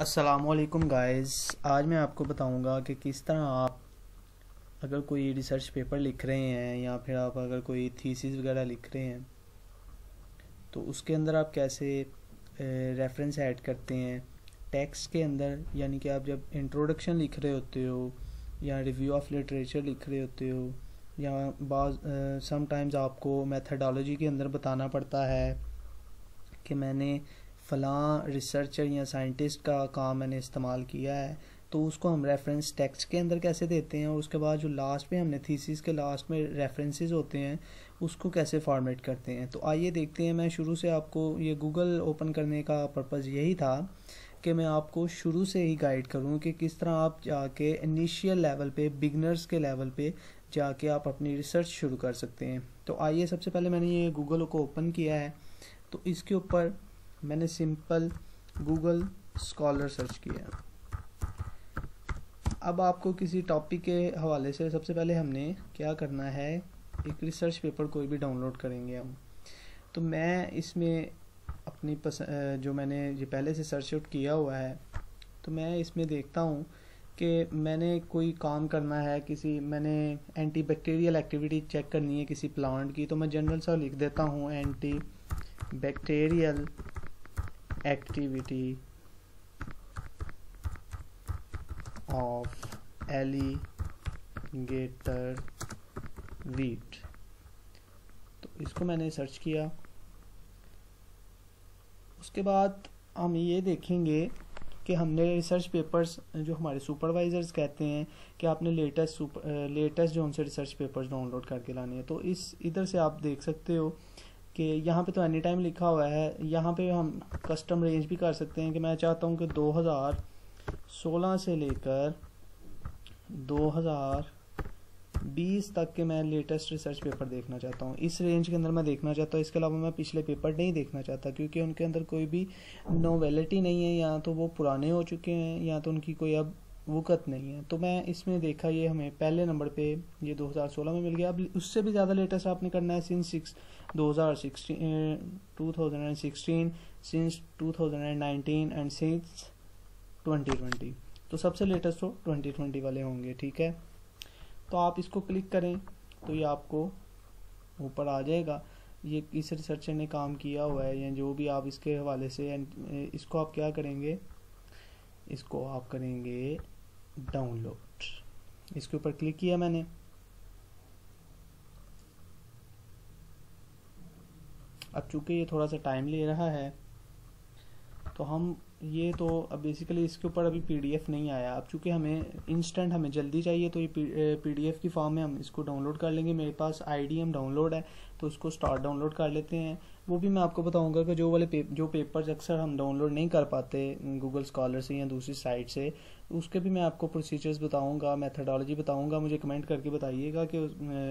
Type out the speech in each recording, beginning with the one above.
अस्सलामुअलैकुम गाइस। आज मैं आपको बताऊंगा कि किस तरह आप अगर कोई रिसर्च पेपर लिख रहे हैं या फिर आप अगर कोई थीसिस वगैरह लिख रहे हैं तो उसके अंदर आप कैसे रेफरेंस ऐड करते हैं टेक्स्ट के अंदर। यानी कि आप जब इंट्रोडक्शन लिख रहे होते हो या रिव्यू ऑफ लिटरेचर लिख रहे होते हो या बाज़ समटाइम्स आपको मेथडोलॉजी के अंदर बताना पड़ता है कि मैंने फ़लाँ रिसर्चर या साइंटिस्ट का काम मैंने इस्तेमाल किया है, तो उसको हम रेफरेंस टेक्स्ट के अंदर कैसे देते हैं और उसके बाद जो लास्ट में हमने थीसिस के लास्ट में रेफरेंसेस होते हैं उसको कैसे फॉर्मेट करते हैं। तो आइए देखते हैं। मैं शुरू से आपको ये गूगल ओपन करने का पर्पज़ यही था कि मैं आपको शुरू से ही गाइड करूं कि किस तरह आप जाके इनिशियल लेवल पे, बिगनर्स के लेवल पे जाके आप अपनी रिसर्च शुरू कर सकते हैं। तो आइए, सबसे पहले मैंने ये गूगल को ओपन किया है, तो इसके ऊपर मैंने सिंपल गूगल स्कॉलर सर्च किया। अब आपको किसी टॉपिक के हवाले से सबसे पहले हमने क्या करना है, एक रिसर्च पेपर कोई भी डाउनलोड करेंगे हम। तो मैं इसमें अपनी जो मैंने ये पहले से सर्च आउट किया हुआ है, तो मैं इसमें देखता हूँ कि मैंने कोई काम करना है, मैंने एंटी बैक्टीरियल एक्टिविटी चेक करनी है किसी प्लांट की। तो मैं जनरल सा लिख देता हूँ anti bacterial activity of alligator wheat. तो इसको मैंने सर्च किया। उसके बाद हम ये देखेंगे कि हमने रिसर्च पेपर्स, जो हमारे सुपरवाइजर्स कहते हैं कि आपने लेटेस्ट जो उनसे रिसर्च पेपर्स डाउनलोड करके लाने हैं। तो इधर से आप देख सकते हो कि यहाँ पे तो एनी टाइम लिखा हुआ है। यहाँ पे हम कस्टम रेंज भी कर सकते हैं कि मैं चाहता हूँ कि 2016 से लेकर 2020 तक के मैं लेटेस्ट रिसर्च पेपर देखना चाहता हूँ। इस रेंज के अंदर मैं देखना चाहता हूँ। इसके अलावा मैं पिछले पेपर नहीं देखना चाहता, क्योंकि उनके अंदर कोई भी नोवेलिटी नहीं है, या तो वो पुराने हो चुके हैं या तो उनकी कोई अब वक़्त नहीं है। तो मैं इसमें देखा, ये हमें पहले नंबर पे ये 2016 में मिल गया। अब उससे भी ज़्यादा लेटेस्ट आपने करना है सिंस 2016, सिंस 2019 एंड सिंस 2020। तो सबसे लेटेस्ट तो 2020 वाले होंगे, ठीक है। तो आप इसको क्लिक करें तो ये आपको ऊपर आ जाएगा, ये किस रिसर्चर ने काम किया हुआ है या जो भी आप इसके हवाले से। इसको आप क्या करेंगे, इसको आप करेंगे डाउनलोड। इसके ऊपर क्लिक किया मैंने। अब चूंकि ये थोड़ा सा टाइम ले रहा है तो हम ये तो अब बेसिकली इसके ऊपर अभी पीडीएफ नहीं आया। अब चूंकि हमें इंस्टेंट, हमें जल्दी चाहिए, तो ये पीडीएफ की फॉर्म में हम इसको डाउनलोड कर लेंगे। मेरे पास आईडीएम डाउनलोड है, तो उसको स्टार्ट डाउनलोड कर लेते हैं। वो भी मैं आपको बताऊंगा कि जो पेपर्स अक्सर हम डाउनलोड नहीं कर पाते गूगल स्कॉलर से या दूसरी साइट से, उसके भी मैं आपको प्रोसीजर्स बताऊंगा, मेथडोलॉजी बताऊंगा। मुझे कमेंट करके बताइएगा कि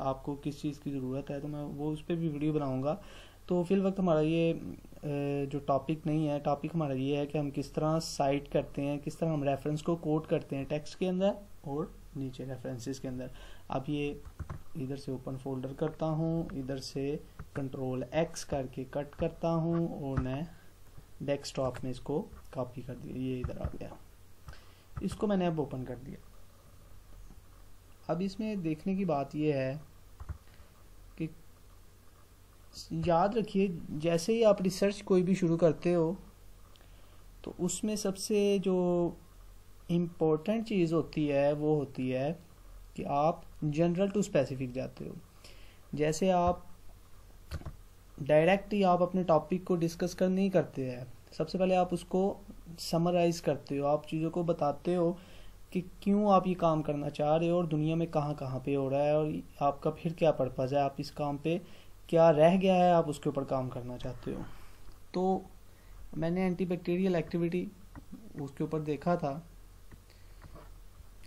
आपको किस चीज़ की ज़रूरत है, तो मैं वो उस पर भी वीडियो बनाऊँगा। तो फिल वक्त हमारा ये जो टॉपिक नहीं है, टॉपिक हमारा ये है कि हम किस तरह साइट करते हैं, किस तरह हम रेफरेंस को कोट करते हैं टेक्स्ट के अंदर और नीचे रेफरेंसेस के अंदर। अब ये इधर से ओपन फोल्डर करता हूँ, इधर से कंट्रोल एक्स करके कट करता हूँ और मैं डेस्कटॉप में इसको कॉपी कर दिया। ये इधर आ गया, इसको मैंने अब ओपन कर दिया। अब इसमें देखने की बात ये है कि याद रखिए, जैसे ही आप रिसर्च कोई भी शुरू करते हो तो उसमें सबसे जो इम्पोर्टेंट चीज़ होती है वो होती है कि आप जनरल टू स्पेसिफिक जाते हो। जैसे आप डायरेक्ट ही आप अपने टॉपिक को डिस्कस कर नहीं करते हैं, सबसे पहले आप उसको समराइज करते हो, आप चीज़ों को बताते हो कि क्यों आप ये काम करना चाह रहे हो और दुनिया में कहाँ कहाँ पे हो रहा है और आपका फिर क्या पर्पज़ है, आप इस काम पे क्या रह गया है, आप उसके ऊपर काम करना चाहते हो। तो मैंने एंटी बैक्टीरियल एक्टिविटी उसके ऊपर देखा था।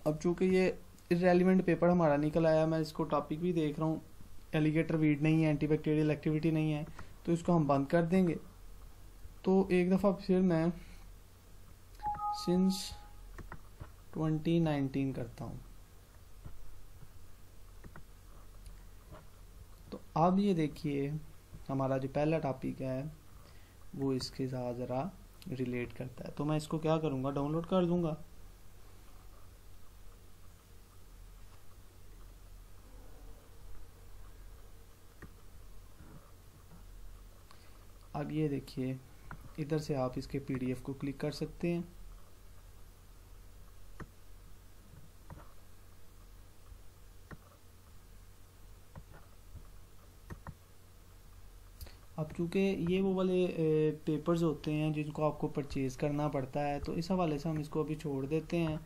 अब चूंकि ये इररेलेवेंट पेपर हमारा निकल आया, मैं इसको टॉपिक भी देख रहा हूँ, एलिगेटर वीड नहीं है, एंटी बैक्टीरियल एक्टिविटी नहीं है, तो इसको हम बंद कर देंगे। तो एक दफ़ा फिर मैं सिंस 2019 करता हूँ। तो अब ये देखिए, हमारा जो पहला टॉपिक है वो इसके साथ ज़रा रिलेट करता है। तो मैं इसको क्या करूँगा, डाउनलोड कर दूँगा। अब ये देखिए, इधर से आप इसके PDF को क्लिक कर सकते हैं। अब चूँकि ये वो वाले पेपर्स होते हैं जिनको आपको परचेज़ करना पड़ता है, तो इस हवाले से हम इसको अभी छोड़ देते हैं।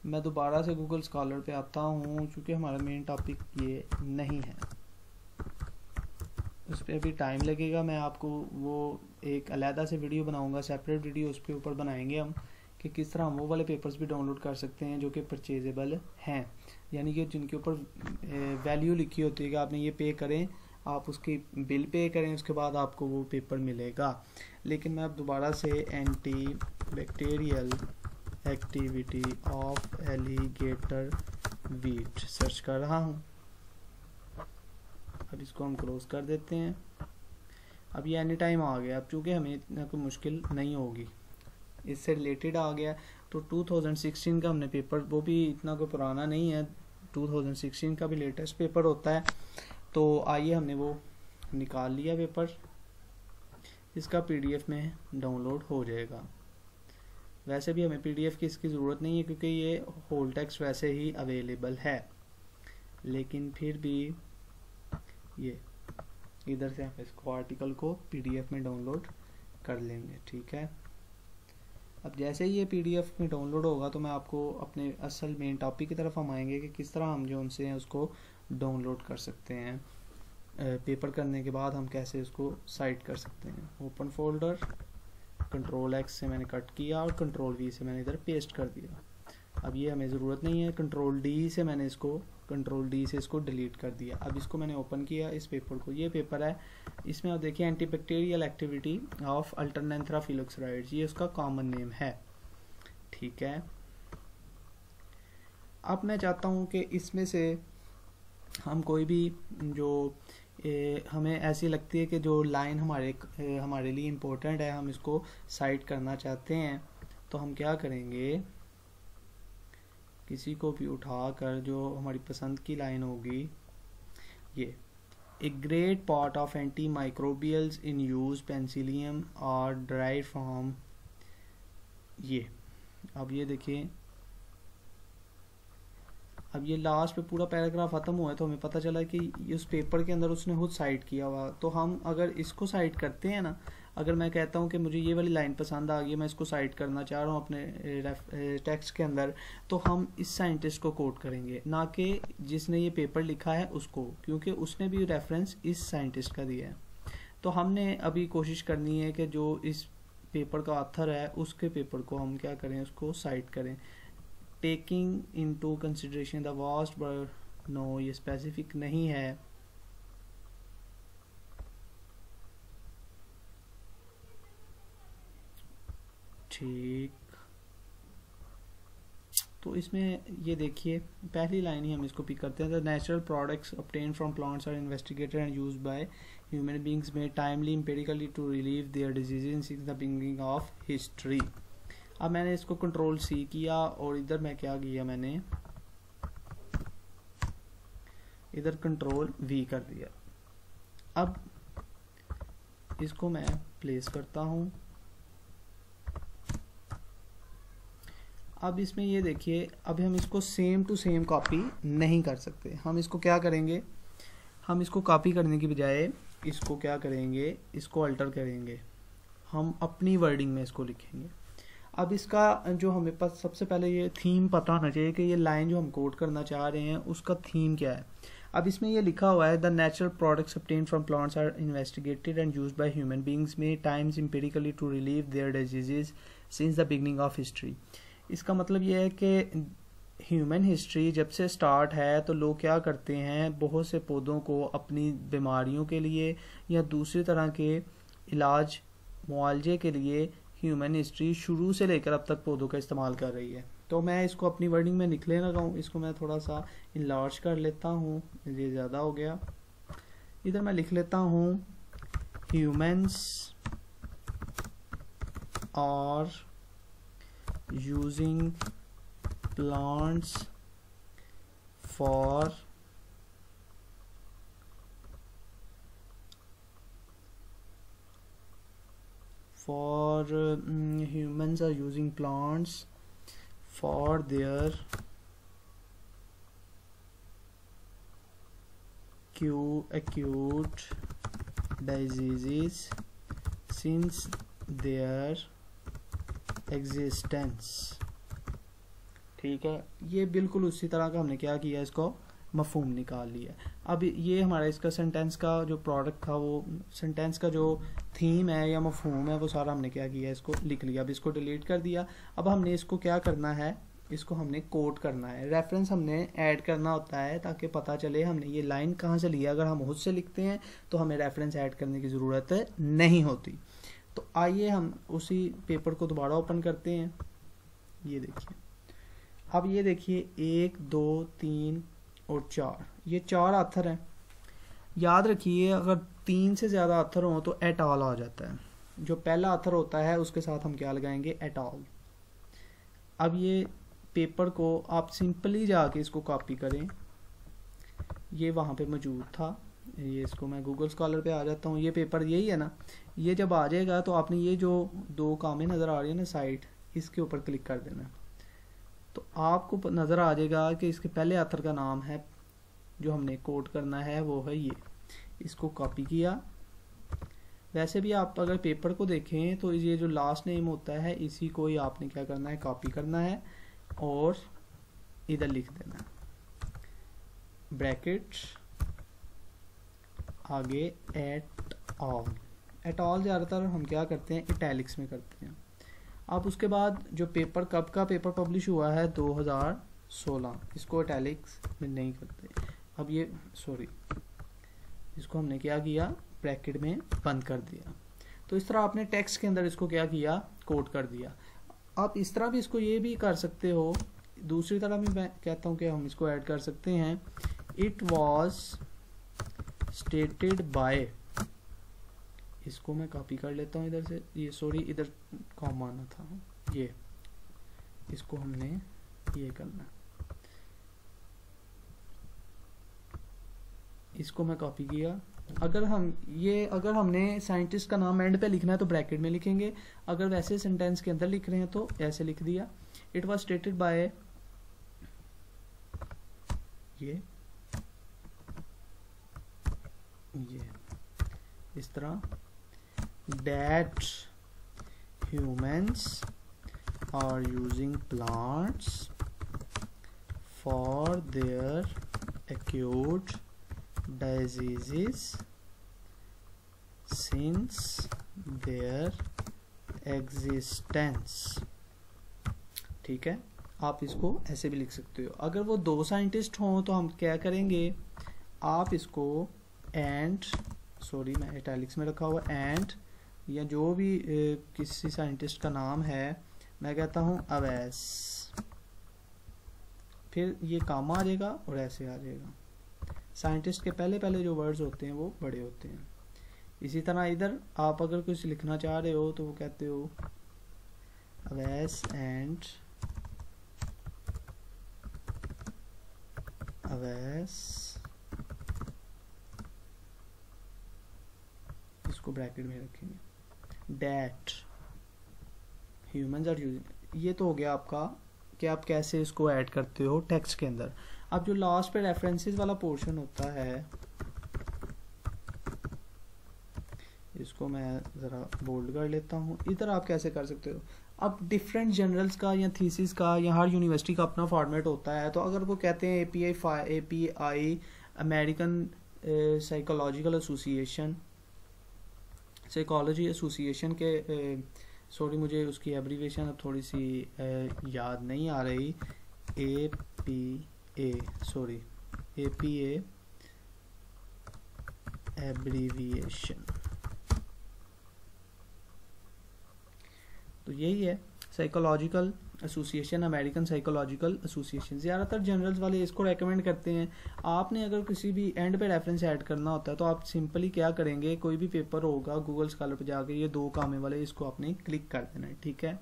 मैं दोबारा से गूगल स्कॉलर पे आता हूँ, चूँकि हमारा मेन टॉपिक ये नहीं है, उस पर अभी टाइम लगेगा। मैं आपको वो एक अलहदा से वीडियो बनाऊँगा, सेपरेट वीडियो उस पर ऊपर बनाएंगे हम, कि किस तरह हम वो वाले पेपर्स भी डाउनलोड कर सकते हैं जो कि परचेजेबल हैं, यानी कि जिनके ऊपर वैल्यू लिखी होती है कि आपने ये पे करें, आप उसकी बिल पे करें, उसके बाद आपको वो पेपर मिलेगा। लेकिन मैं अब दोबारा से anti bacterial activity of alligator wheat search कर रहा हूँ। अब इसको हम क्लोज कर देते हैं। अब ये एनी टाइम आ गया। अब चूँकि हमें इतना कोई मुश्किल नहीं होगी, इससे रिलेटेड आ गया। तो 2016 का हमने पेपर, वो भी इतना कोई पुराना नहीं है, 2016 का भी लेटेस्ट पेपर होता है। तो आइए, हमने वो निकाल लिया पेपर, इसका PDF में डाउनलोड हो जाएगा। वैसे भी हमें PDF की इसकी ज़रूरत नहीं है क्योंकि ये होल टेक्स्ट वैसे ही अवेलेबल है, लेकिन फिर भी ये इधर से हम इसको आर्टिकल को PDF में डाउनलोड कर लेंगे। ठीक है, अब जैसे ही ये PDF में डाउनलोड होगा तो मैं आपको अपने असल मेन टॉपिक की तरफ हम आएंगे कि किस तरह हम जो उनसे हैं उसको डाउनलोड कर सकते हैं। पेपर करने के बाद हम कैसे उसको साइट कर सकते हैं। ओपन फोल्डर, Ctrl+X से मैंने कट किया और Ctrl+V से मैंने इधर पेस्ट कर दिया। अब ये हमें ज़रूरत नहीं है, Ctrl+D से मैंने इसको Ctrl+D से इसको डिलीट कर दिया। अब इसको मैंने ओपन किया, इस पेपर को, ये पेपर है, इसमें आप देखिए एंटीबैक्टीरियल एक्टिविटी ऑफ अल्टरनेंथ्रा फिलोक्सराइड्स, ये उसका कॉमन नेम है। ठीक है, अब मैं चाहता हूँ कि इसमें से हम कोई भी जो हमें ऐसी लगती है कि जो लाइन हमारे लिए इम्पोर्टेंट है, हम इसको साइट करना चाहते हैं, तो हम क्या करेंगे, किसी को भी उठाकर जो हमारी पसंद की लाइन होगी, ये a great part of anti microbials in use penicillium और ड्राइव फ्रॉम, ये अब ये देखिए, अब ये लास्ट पे पूरा पैराग्राफ ख़त्म हुआ है, तो हमें पता चला कि उस पेपर के अंदर उसने खुद साइट किया हुआ। तो हम अगर इसको साइट करते हैं ना, अगर मैं कहता हूँ कि मुझे ये वाली लाइन पसंद आ गई, मैं इसको साइट करना चाह रहा हूँ अपने टेक्स्ट के अंदर, तो हम इस साइंटिस्ट को कोट करेंगे, ना कि जिसने ये पेपर लिखा है उसको, क्योंकि उसने भी रेफरेंस इस साइंटिस्ट का दिया है। तो हमने अभी कोशिश करनी है कि जो इस पेपर का ऑथर है उसके पेपर को हम क्या करें, उसको साइट करें, taking into consideration the vast, but no ये स्पेसिफिक नहीं है। ठीक, तो इसमें ये देखिए पहली लाइन ही हम इसको पिक करते हैं, the natural products obtained from plants are investigated and used by human beings made timely empirically to relieve their diseases since the beginning of history. अब मैंने इसको Ctrl+C किया और इधर मैं क्या किया, मैंने इधर Ctrl+V कर दिया। अब इसको मैं प्लेस करता हूँ। अब इसमें ये देखिए, अब हम इसको सेम टू सेम कॉपी नहीं कर सकते। हम इसको क्या करेंगे, हम इसको कॉपी करने की बजाय इसको क्या करेंगे, इसको अल्टर करेंगे, हम अपनी वर्डिंग में इसको लिखेंगे। अब इसका जो हमें पास सबसे पहले ये थीम पता होना चाहिए कि ये लाइन जो हम कोड करना चाह रहे हैं उसका थीम क्या है। अब इसमें ये लिखा हुआ है, the natural products obtained from plants are investigated and used by human beings many times empirically to relieve their diseases since the beginning of history. इसका मतलब ये है कि ह्यूमन हिस्ट्री जब से स्टार्ट है तो लोग क्या करते हैं, बहुत से पौधों को अपनी बीमारियों के लिए या दूसरी तरह के इलाज मुआवजे के लिए ह्यूमन हिस्ट्री शुरू से लेकर अब तक पौधों का इस्तेमाल कर रही है। तो मैं इसको अपनी वर्डिंग में लिखने लगा हूँ, इसको मैं थोड़ा सा इनलार्ज कर लेता हूँ, ये ज़्यादा हो गया। इधर मैं लिख लेता हूँ humans are using plants for humans are using plants for their acute diseases since their existence। ठीक है, ये बिल्कुल उसी तरह का हमने क्या किया, इसको मफहूम निकाल लिया। अब ये हमारा इसका सेंटेंस का जो प्रोडक्ट था, वो सेंटेंस का जो थीम है या मफहूम है, वो सारा हमने क्या किया, इसको लिख लिया। अब इसको डिलीट कर दिया। अब हमने इसको क्या करना है, इसको हमने कोट करना है। रेफरेंस हमने ऐड करना होता है ताकि पता चले हमने ये लाइन कहाँ से ली है। अगर हम खुद से लिखते हैं तो हमें रेफरेंस ऐड करने की ज़रूरत नहीं होती। तो आइए हम उसी पेपर को दोबारा ओपन करते हैं। ये देखिए, अब ये देखिए 1 2 3 और 4, ये 4 आथर हैं। याद रखिए अगर 3 से ज़्यादा आथर हों तो एट ऑल आ जाता है। जो पहला आथर होता है उसके साथ हम क्या लगाएंगे, एट ऑल। अब ये पेपर को आप सिंपली जाके इसको कॉपी करें, ये वहाँ पे मौजूद था। ये इसको मैं गूगल स्कॉलर पे आ जाता हूँ। ये पेपर यही है ना, ये जब आ जाएगा तो आपने ये जो 2 कामें नज़र आ रही है ना साइड, इसके ऊपर क्लिक कर देना। तो आपको नज़र आ जाएगा कि इसके पहले आथर का नाम है जो हमने कोड करना है, वो है ये। इसको कॉपी किया। वैसे भी आप अगर पेपर को देखें तो ये जो लास्ट नेम होता है, इसी को ही आपने क्या करना है, कॉपी करना है और इधर लिख देना ब्रैकेट आगे एट ऑल। एट ऑल ज़्यादातर हम क्या करते हैं, इटैलिक्स में करते हैं। अब उसके बाद जो पेपर, कब का पेपर पब्लिश हुआ है, 2016, इसको इटैलिक्स में नहीं करते। अब ये इसको हमने क्या किया, ब्रैकेट में बंद कर दिया। तो इस तरह आपने टेक्स्ट के अंदर इसको क्या किया, कोड कर दिया। आप इस तरह भी इसको ये भी कर सकते हो। दूसरी तरह भी मैं कहता हूँ कि हम इसको ऐड कर सकते हैं, इट वॉज स्टेटेड बाय। इसको मैं कॉपी कर लेता हूँ इधर से, ये इधर कॉमा आना था, ये इसको हमने ये करना, इसको मैं कॉपी किया। अगर हमने साइंटिस्ट का नाम एंड पे लिखना है तो ब्रैकेट में लिखेंगे। अगर वैसे सेंटेंस के अंदर लिख रहे हैं तो ऐसे लिख दिया, इट वाज स्टेटेड बाय, ये इस तरह, that humans are using plants for their acute diseases since their existence। ठीक है, आप इसको ऐसे भी लिख सकते हो। अगर वो 2 साइंटिस्ट हों तो हम क्या करेंगे, आप इसको एंड, मैं इटैलिक्स में रखा हुआ एंड, या जो भी किसी साइंटिस्ट का नाम है, मैं कहता हूँ अवैस, फिर ये कामा आ जाएगा और ऐसे आ जाएगा। साइंटिस्ट के पहले जो वर्ड्स होते हैं वो बड़े होते हैं। इसी तरह इधर आप अगर कुछ लिखना चाह रहे हो तो वो कहते हो अवैस एंड अवैस, इसको ब्रैकेट में रखेंगे, दैट ह्यूमंस आर यूजिंग। ये तो हो गया आपका कि आप कैसे इसको ऐड करते हो टेक्स्ट के अंदर। अब जो लास्ट पे रेफरेंसेस वाला पोर्शन होता है, इसको मैं ज़रा बोल्ड कर लेता हूँ। इधर आप कैसे कर सकते हो, अब डिफरेंट जर्नल्स का या थीसिस का या हर यूनिवर्सिटी का अपना फॉर्मेट होता है। तो अगर वो कहते हैं API अमेरिकन साइकोलॉजी एसोसिएशन के, मुझे उसकी एब्रीविएशन अब थोड़ी सी याद नहीं आ रही, APA एब्रीविएशन, तो यही है psychological association, American psychological association. ज़्यादातर जर्नल्स वाले इसको रेकमेंड करते हैं। आपने अगर किसी भी एंड पे रेफरेंस ऐड करना होता है तो आप सिंपली क्या करेंगे, कोई भी पेपर होगा गूगल स्कॉलर पे जाकर ये 2 कामे वाले इसको आपने क्लिक कर देना है, ठीक है।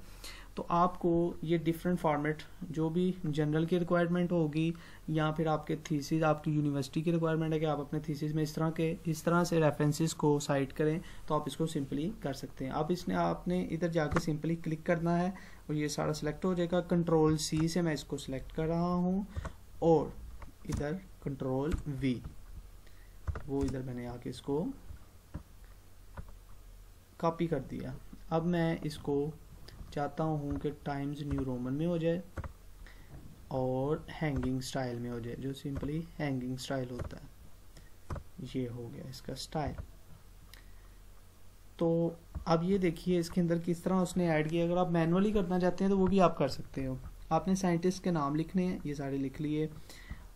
तो आपको ये डिफरेंट फॉर्मेट जो भी जनरल की रिक्वायरमेंट होगी या फिर आपके थीसिस, आपकी यूनिवर्सिटी की रिक्वायरमेंट है कि आप अपने थीसिस में इस तरह से रेफरेंसेस को साइट करें, तो आप इसको सिंपली कर सकते हैं। अब इसने आपने इधर जाके सिंपली क्लिक करना है और ये सारा सिलेक्ट हो जाएगा। कंट्रोल C से मैं इसको सिलेक्ट कर रहा हूँ और इधर कंट्रोल V, वो इधर मैंने आके इसको कॉपी कर दिया। अब मैं इसको चाहता हूँ कि टाइम्स न्यू रोमन में हो जाए और हैंगिंग स्टाइल में हो जाए, जो सिंपली हैंगिंग स्टाइल होता है। ये हो गया इसका स्टाइल। तो अब ये देखिए इसके अंदर किस तरह उसने ऐड किया। अगर आप मैनुअली करना चाहते हैं तो वो भी आप कर सकते हो। आपने साइंटिस्ट के नाम लिखने हैं, ये सारे लिख लिए,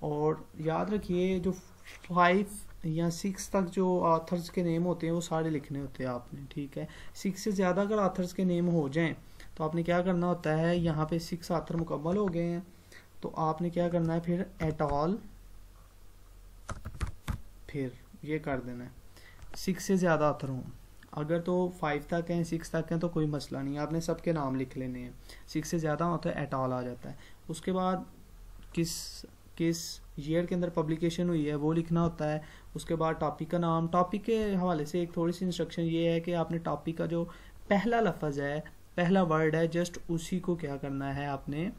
और याद रखिए जो 5 या 6 तक जो ऑथर्स के नेम होते हैं वो सारे लिखने होते हैं आपने, ठीक है। 6 से ज़्यादा अगर ऑथर्स के नेम हो जाएं तो आपने क्या करना होता है, यहाँ पे 6 ऑथर मुकम्मल हो गए हैं तो आपने क्या करना है, फिर एट ऑल, फिर ये कर देना है। 6 से ज़्यादा ऑथर हों, अगर तो 5 तक हैं, 6 तक हैं तो कोई मसला नहीं, आपने सबके नाम लिख लेने हैं। 6 से ज़्यादा होता है एट ऑल आ जाता है। उसके बाद किस ईयर के अंदर पब्लिकेशन हुई है वो लिखना होता है। उसके बाद टॉपिक का नाम। टॉपिक के हवाले से एक थोड़ी सी इंस्ट्रक्शन ये है कि आपने टॉपिक का जो पहला लफ्ज़ है, पहला वर्ड है, जस्ट उसी को क्या करना है आपने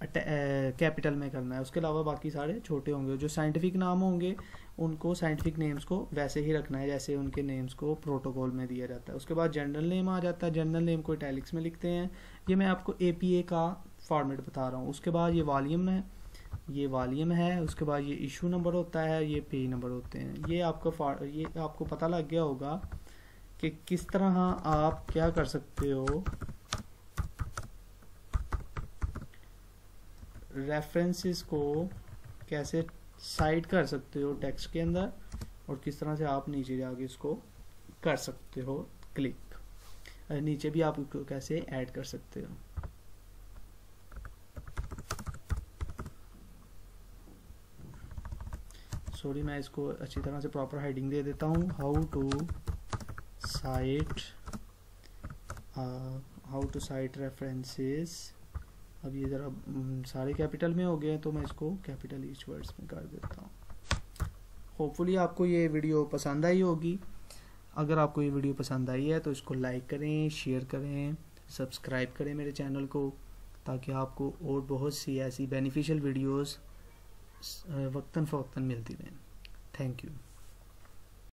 कैपिटल में करना है। उसके अलावा बाकी सारे छोटे होंगे। जो साइंटिफिक नाम होंगे उनको, साइंटिफिक नेम्स को वैसे ही रखना है जैसे उनके नेम्स को प्रोटोकॉल में दिया जाता है। उसके बाद जनरल नेम आ जाता है। जनरल नेम को इटैलिक्स में लिखते हैं। ये मैं आपको APA का फॉर्मेट बता रहा हूँ। उसके बाद ये वॉल्यूम है, ये वॉल्यूम है। उसके बाद ये इशू नंबर होता है, ये पेज नंबर होते हैं। ये आपको पता लग गया होगा कि किस तरह आप क्या कर सकते हो, रेफरेंसेस को कैसे साइट कर सकते हो टेक्स्ट के अंदर, और किस तरह से आप नीचे जाके इसको कर सकते हो क्लिक। नीचे भी आप इसको कैसे ऐड कर सकते हो। सॉरी, मैं इसको अच्छी तरह से प्रॉपर हेडिंग दे देता हूँ। How to cite references. अब ये ज़रा सारे कैपिटल में हो गए हैं तो मैं इसको कैपिटल ईच वर्ड्स में कर देता हूँ। होपफुली आपको ये वीडियो पसंद आई होगी। अगर आपको ये वीडियो पसंद आई है तो इसको लाइक करें, शेयर करें, सब्सक्राइब करें मेरे चैनल को, ताकि आपको और बहुत सी ऐसी बेनिफिशियल वीडियोस वक्तन फ़वक्तन मिलती रहें। Thank you.